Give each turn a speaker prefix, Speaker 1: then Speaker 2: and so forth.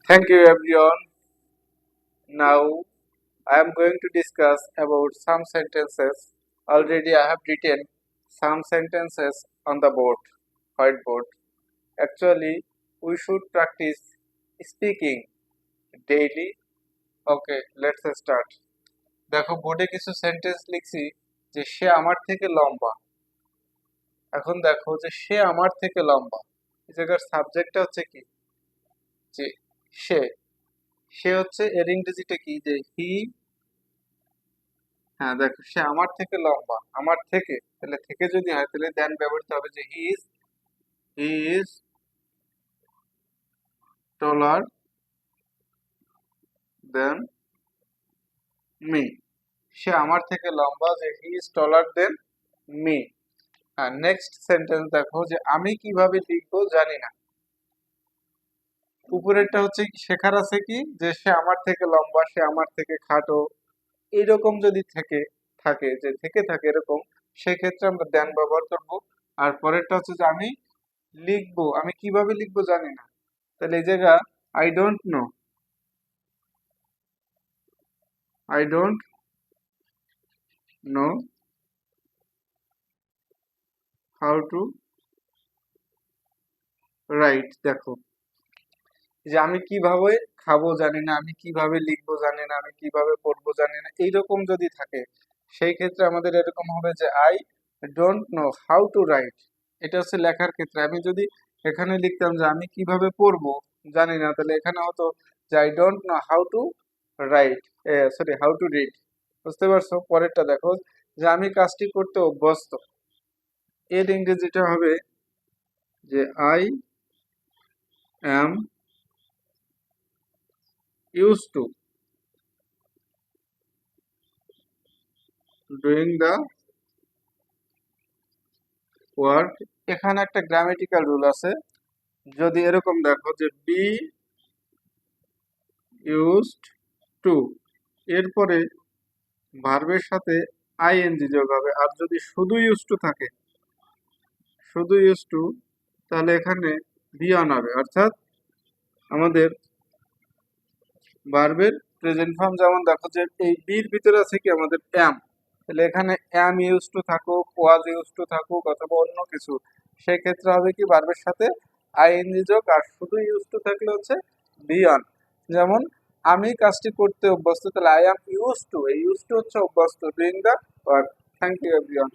Speaker 1: Thank you everyone. Now I am going to discuss about some sentences. Already I have written some sentences on the whiteboard. Actually, we should practice speaking daily. Okay, let's start. দেখো বোর্ডে কিছু sentence লিখছি যে সে আমার থেকে লম্বা। এখন দেখো যে সে আমার থেকে লম্বা। এই জায়গার সাবজেক্টটা হচ্ছে কি? যে সে সে হচ্ছে এর ইংরেজিটা কি? যে হি। হ্যাঁ দেখো সে আমার থেকে লম্বা, আমার থেকে, তাহলে থেকে যদি হয় তাহলে দেন ব্যবহৃত হবে যে he is taller than me. সে আমার থেকে লম্বা, যে he is taller than me. হ্যাঁ, নেক্সট সেন্টেন্স দেখো যে আমি কিভাবে লিখবো জানি না। উপরেরটা হচ্ছে কি শেখার আছে কি যে সে আমার থেকে লম্বা, সে আমার থেকে খাটো, এইরকম যদি থাকে যে থেকে থাকে এরকম, সেক্ষেত্রে আমরা দেন ব্যবহার করব। আর পরেরটা হচ্ছে যে আমি কিভাবে লিখবো জানি না, তাহলে এই জায়গা I don't know, I don't know how to right. দেখো যে আমি কিভাবে খাবো জানি না, আমি কিভাবে লিখবো জানি না, আমি কিভাবে পড়বো জানি না, এইরকম যদি থাকে সেই ক্ষেত্রে আমাদের এরকম হবে যে I don't know how to right. এটা হচ্ছে লেখার ক্ষেত্রে। আমি যদি এখানে লিখতাম যে আমি কিভাবে পড়বো জানি না, তাহলে এখানে হতো যে I don't know how to right, sorry how to read. বুঝতে পারছো? পরেরটা দেখো যে আমি কাজটি করতে অভ্যস্ত। এর ইংরেজিটা হবে যে I am use to doing the work. এখানে একটা গ্রামেটিক্যাল রুল আছে। যদি এরকম দেখো যে বি ইউজড টু, এরপরে ভার্বের সাথে আইএনজি যোগ হবে। আর যদি শুধু ইউজ টু থাকে, শুধু ইউজ টু, তাহলে এখানে বি অন হবে। অর্থাৎ আমাদের ভার্বের প্রেজেন্ট ফর্ম যেমন দেখো যে এই বির ভিতরে আছে কি আমাদের অ্যাম, তাহলে এখানে অ্যাম ইউজ টু থাকুক, ওয়াজ ইউজ টু থাকুক, অথবা অন্য কিছু, সেই ক্ষেত্রে হবে কি ভার্বের সাথে আইএনজি যোগ। আর শুধু ইউজ টু থাকলে হচ্ছে বি অন। যেমন আমি কাজটি করতে অভ্যস্ত, তাহলে আই অ্যাম ইউজ টু, এই ইউজ টু হচ্ছে অভ্যস্ত, doing the work. Thank you everyone.